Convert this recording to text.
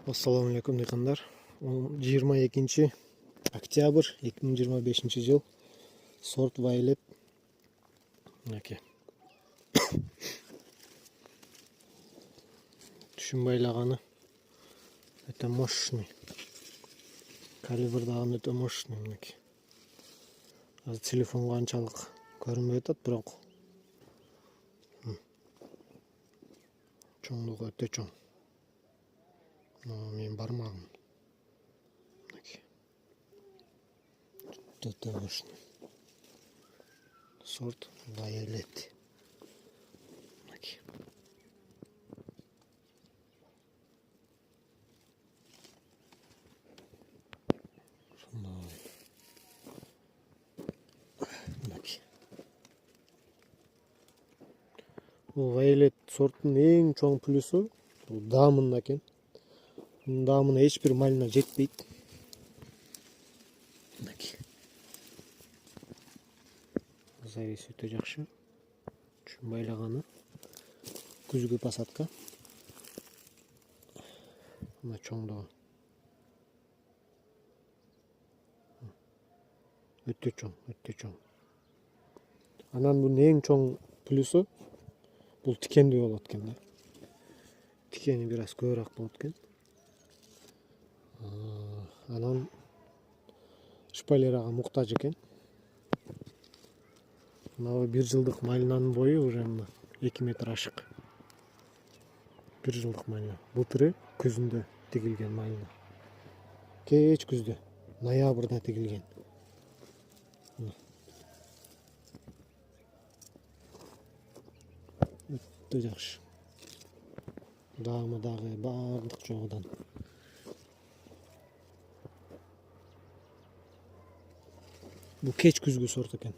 Assalamu alaikum dehqonlar. 22 oktyabr 2025 yıl. Sort Violet. Düşün baylağını. Это мощный. Калибр дагы өтө мощный мынакей. Азыр телефонго анчалык көрүнбөй атат, бирок чоңдугу өтө чоң. Менин бармагым. Мынакей. Өтө мощный. Сорт Violet. Мынакей. Bu Violet sortun en çoğun plüsü bu damında eкен. Bunun damına hiçbir malina жетпейт. Завис өтө жакшы. Чүн байлаганы. Күзгү посадка. Мына чоңдугу. Өтө чоң. Анан bunun en çoğun plüsü бұл тикенді болот экен да. Тикени бираз көбүрөөк болот экен. Анан шпалерага муктаж экен. Мына 1 жылдык малинанын бою уже 2 метр ашык. 1 жылдык малина. Былтыры күзүндө тигилген малина. Кеч күздө, ноябрда тигилген. Өтө жакшы. Дагы бардык жогудан. Бул кеч күзгү сорт экен.